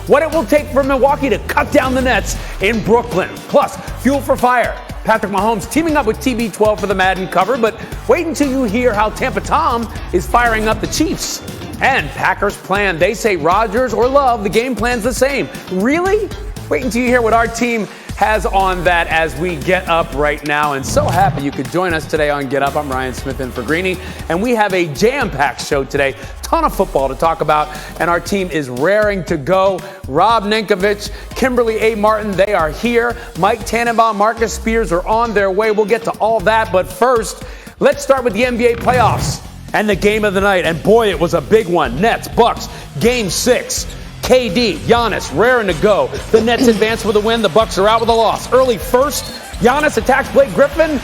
what it will take for Milwaukee to cut down the Nets in Brooklyn. Plus, fuel for fire. Patrick Mahomes teaming up with TB12 for the Madden cover, but wait until you hear how Tampa Tom is firing up the Chiefs. And Packers plan. They say Rodgers or Love, the game plan's the same. Really? Wait until you hear what our team has on that as we get up right now. And so happy you could join us today on Get Up. I'm Ryan Smith in for Greeny, and we have a jam-packed show today. Ton of football to talk about, and our team is raring to go. Rob Ninkovich, Kimberly A. Martin, they are here. Mike Tannenbaum, Marcus Spears are on their way. We'll get to all that, but first, let's start with the NBA playoffs and the game of the night. And boy, it was a big one. Nets, Bucks, Game 6. KD, Giannis, raring to go. The Nets advance with a win. The Bucks are out with a loss. Early first, Giannis attacks Blake Griffin,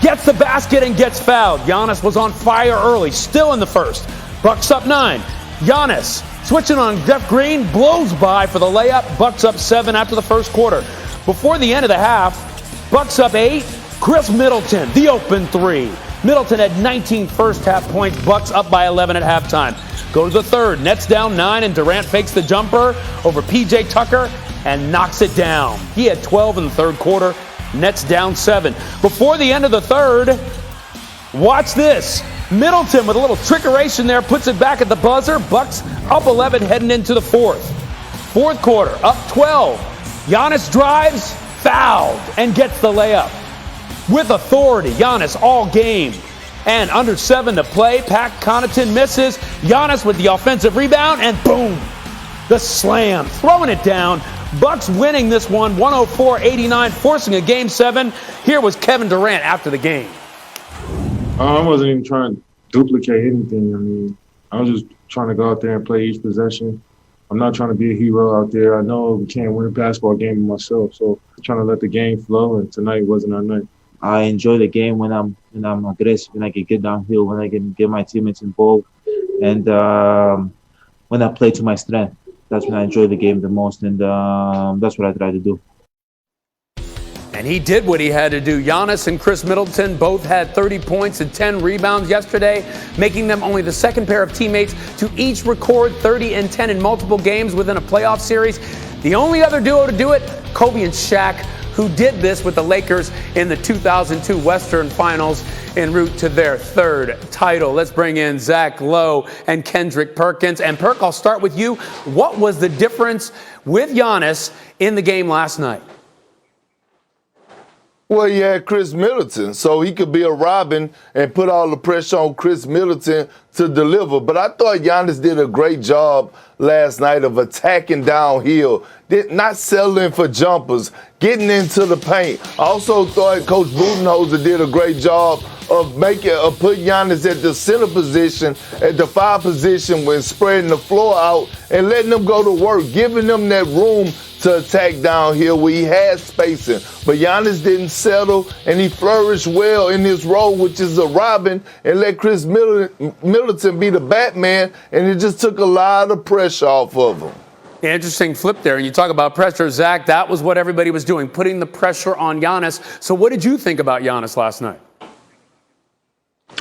gets the basket and gets fouled. Giannis was on fire early, still in the first. Bucks up 9. Giannis switching on Jeff Green, blows by for the layup. Bucks up 7 after the first quarter. Before the end of the half, Bucks up 8. Chris Middleton, the open 3. Middleton had 19 first half points. Bucks up by 11 at halftime. Go to the third. Nets down 9, and Durant fakes the jumper over P.J. Tucker and knocks it down. He had 12 in the third quarter. Nets down 7. Before the end of the third, watch this. Middleton with a little trickeration there puts it back at the buzzer. Bucks up 11 heading into the fourth. Fourth quarter, up 12. Giannis drives, fouled, and gets the layup. With authority, Giannis all game. And under 7 to play, Pat Connaughton misses. Giannis with the offensive rebound, and boom, the slam, throwing it down. Bucks winning this one, 104-89, forcing a Game 7. Here was Kevin Durant after the game. I wasn't even trying to duplicate anything. I mean, I was just trying to go out there and play each possession. I'm not trying to be a hero out there. I know we can't win a basketball game myself, so I'm trying to let the game flow, and tonight wasn't our night. I enjoy the game when I'm aggressive, when I can get downhill, when I can get my teammates involved, and when I play to my strength. That's when I enjoy the game the most, and that's what I try to do. And he did what he had to do. Giannis and Chris Middleton both had 30 points and 10 rebounds yesterday, making them only the second pair of teammates to each record 30 and 10 in multiple games within a playoff series. The only other duo to do it, Kobe and Shaq, who did this with the Lakers in the 2002 Western Finals en route to their third title. Let's bring in Zach Lowe and Kendrick Perkins. And Perk, I'll start with you. What was the difference with Giannis in the game last night? Well, he had Chris Middleton, so he could be a Robin and put all the pressure on Chris Middleton to deliver. But I thought Giannis did a great job last night of attacking downhill, not settling for jumpers, getting into the paint. I also thought Coach Budenholzer did a great job of put Giannis at the center position, at the 5 position when spreading the floor out and letting them go to work, giving them that room to attack downhill where he had spacing. But Giannis didn't settle, and he flourished well in his role, which is a Robin, and let Chris Middleton be the Batman, and it just took a lot of pressure off of him. Interesting flip there. And you talk about pressure, Zach, that was what everybody was doing, putting the pressure on Giannis. So what did you think about Giannis last night?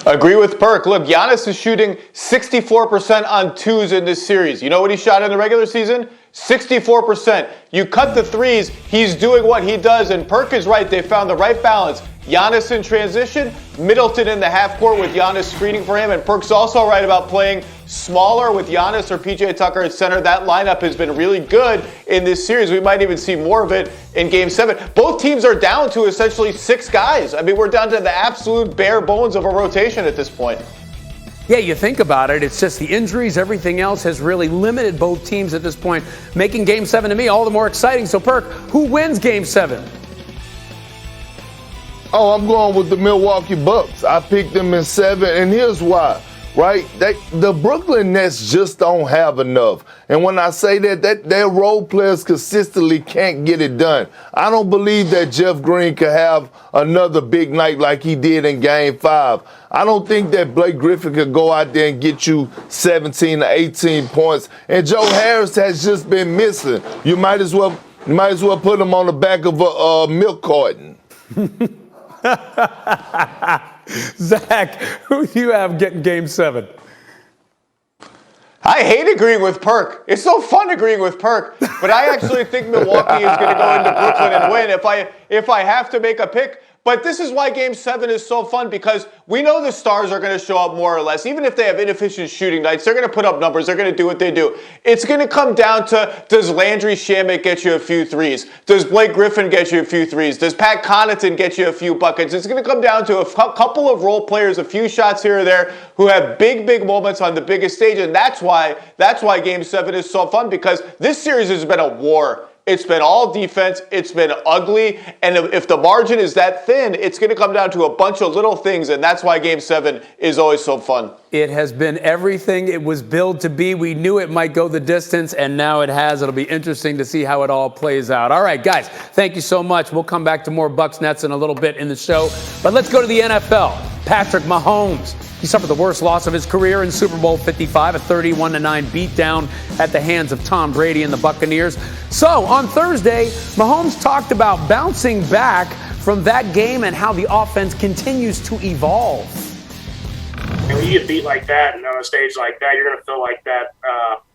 Agree with Perk. Look, Giannis is shooting 64% on 2s in this series. You know what he shot in the regular season? 64%. You cut the 3s, he's doing what he does, and Perk is right. They found the right balance. Giannis in transition, Middleton in the half court with Giannis screening for him, and Perk's also right about playing smaller with Giannis or P.J. Tucker at center. That lineup has been really good in this series. We might even see more of it in Game 7. Both teams are down to essentially 6 guys. I mean, we're down to the absolute bare bones of a rotation at this point. Yeah, you think about it, it's just the injuries, everything else has really limited both teams at this point, making Game 7 to me all the more exciting. So, Perk, who wins Game 7? Oh, I'm going with the Milwaukee Bucks. I picked them in 7, and here's why. Right? The Brooklyn Nets just don't have enough. And when I say that their role players consistently can't get it done. I don't believe that Jeff Green could have another big night like he did in Game 5. I don't think that Blake Griffin could go out there and get you 17 to 18 points. And Joe Harris has just been missing. You might as well put him on the back of a milk carton. Zach, who do you have getting Game 7? I hate agreeing with Perk. It's so fun agreeing with Perk. But I actually think Milwaukee is going to go into Brooklyn and win if I have to make a pick. But this is why Game 7 is so fun, because we know the stars are going to show up more or less. Even if they have inefficient shooting nights, they're going to put up numbers. They're going to do what they do. It's going to come down to, does Landry Shamet get you a few threes? Does Blake Griffin get you a few threes? Does Pat Connaughton get you a few buckets? It's going to come down to a couple of role players, a few shots here or there, who have big moments on the biggest stage. And that's why Game 7 is so fun, because this series has been a war. It's been all defense. It's been ugly. And if the margin is that thin, it's going to come down to a bunch of little things. And that's why Game 7 is always so fun. It has been everything it was billed to be. We knew it might go the distance, and now it has. It'll be interesting to see how it all plays out. All right, guys, thank you so much. We'll come back to more Bucks Nets in a little bit in the show. But let's go to the NFL. Patrick Mahomes. He suffered the worst loss of his career in Super Bowl 55, a 31-9 beatdown at the hands of Tom Brady and the Buccaneers. So on Thursday, Mahomes talked about bouncing back from that game and how the offense continues to evolve. And when you get beat like that and on a stage like that, you're going to feel like that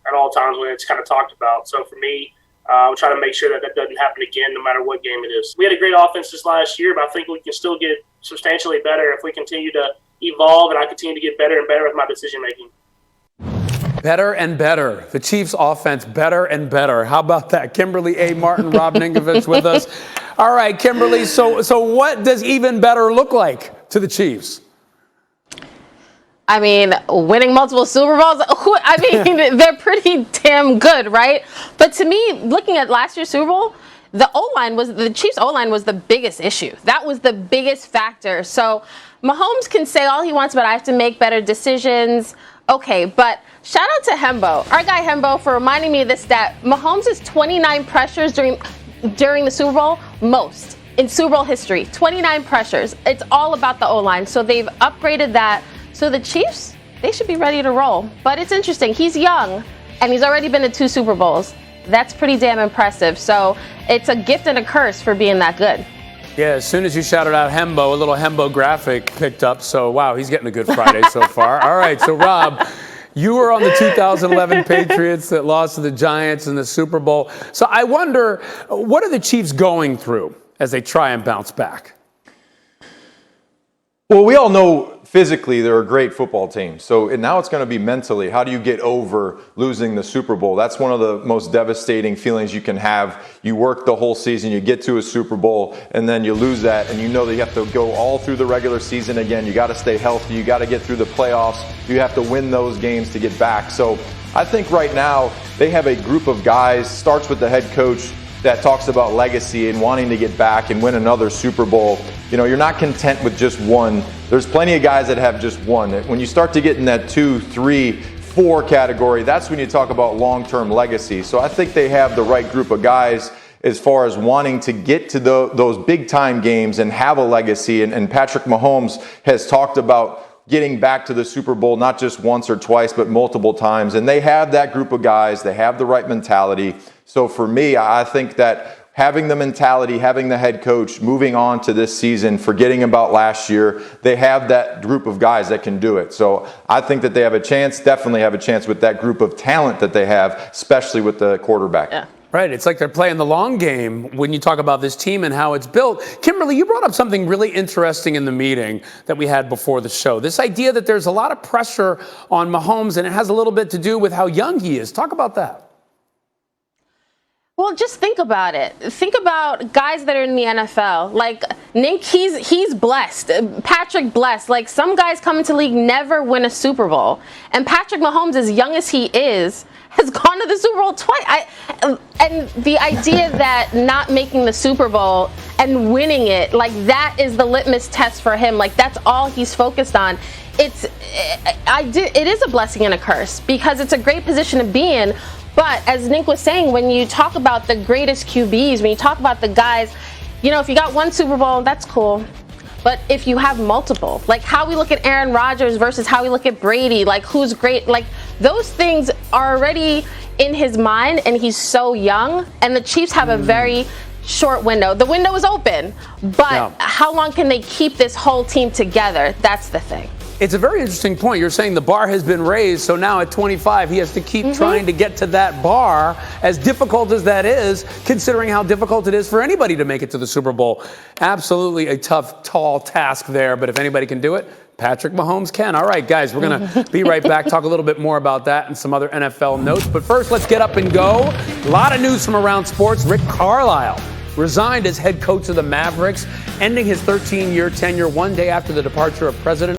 at all times when it's kind of talked about. So for me, I'll try to make sure that doesn't happen again, no matter what game it is. We had a great offense this last year, but I think we can still get substantially better if we continue to evolve, and I continue to get better and better with my decision making. Better and better. The Chiefs' offense, better and better. How about that? Kimberly A. Martin, Rob Ninkovich with us. All right, Kimberly, so what does even better look like to the Chiefs? I mean, winning multiple Super Bowls, they're pretty damn good, right? But to me, looking at last year's Super Bowl, the Chiefs' O-line was the biggest issue. That was the biggest factor. So Mahomes can say all he wants, but I have to make better decisions. Okay, but shout out to Hembo, our guy Hembo, for reminding me of this stat. Mahomes is 29 pressures during the Super Bowl, most in Super Bowl history. 29 pressures. It's all about the O-line. So they've upgraded that. So the Chiefs, they should be ready to roll. But it's interesting. He's young, and he's already been to 2 Super Bowls. That's pretty damn impressive. So it's a gift and a curse for being that good. Yeah, as soon as you shouted out Hembo, a little Hembo graphic picked up. So, wow, he's getting a good Friday so far. All right, so Rob, you were on the 2011 Patriots that lost to the Giants in the Super Bowl. So I wonder, what are the Chiefs going through as they try and bounce back? Well, we all know physically they're a great football team. So now it's going to be mentally. How do you get over losing the Super Bowl? That's one of the most devastating feelings you can have. You work the whole season, you get to a Super Bowl, and then you lose that, and you know that you have to go all through the regular season again. You got to stay healthy. You got to get through the playoffs. You have to win those games to get back. So I think right now they have a group of guys, starts with the head coach, that talks about legacy and wanting to get back and win another Super Bowl. You know, you're not content with just one. There's plenty of guys that have just one. When you start to get in that 2, 3, 4 category, that's when you talk about long-term legacy. So I think they have the right group of guys as far as wanting to get to those big-time games and have a legacy. And Patrick Mahomes has talked about getting back to the Super Bowl, not just once or twice, but multiple times. And they have that group of guys. They have the right mentality. So for me, I think that having the mentality, having the head coach, moving on to this season, forgetting about last year, they have that group of guys that can do it. So I think that they have a chance, definitely have a chance with that group of talent that they have, especially with the quarterback. Yeah. Right, it's like they're playing the long game when you talk about this team and how it's built. Kimberly, you brought up something really interesting in the meeting that we had before the show. This idea that there's a lot of pressure on Mahomes, and it has a little bit to do with how young he is. Talk about that. Well, just think about it. Think about guys that are in the NFL. Like Nick, he's blessed. Patrick blessed. Like some guys come into the league never win a Super Bowl. And Patrick Mahomes, as young as he is, has gone to the Super Bowl twice. And the idea that not making the Super Bowl and winning it, like that is the litmus test for him. Like that's all he's focused on. It is a blessing and a curse because it's a great position to be in. But as Nick was saying, when you talk about the greatest QBs, when you talk about the guys, you know, if you got one Super Bowl, that's cool. But if you have multiple, like how we look at Aaron Rodgers versus how we look at Brady, like who's great, like those things are already in his mind and he's so young. And the Chiefs have a very short window. The window is open, but how long can they keep this whole team together? That's the thing. It's a very interesting point. You're saying the bar has been raised, so now at 25, he has to keep trying to get to that bar, as difficult as that is, considering how difficult it is for anybody to make it to the Super Bowl. Absolutely a tough, tall task there, but if anybody can do it, Patrick Mahomes can. All right, guys, we're going to be right back, talk a little bit more about that and some other NFL notes. But first, let's get up and go. A lot of news from around sports. Rick Carlisle resigned as head coach of the Mavericks, ending his 13-year tenure one day after the departure of President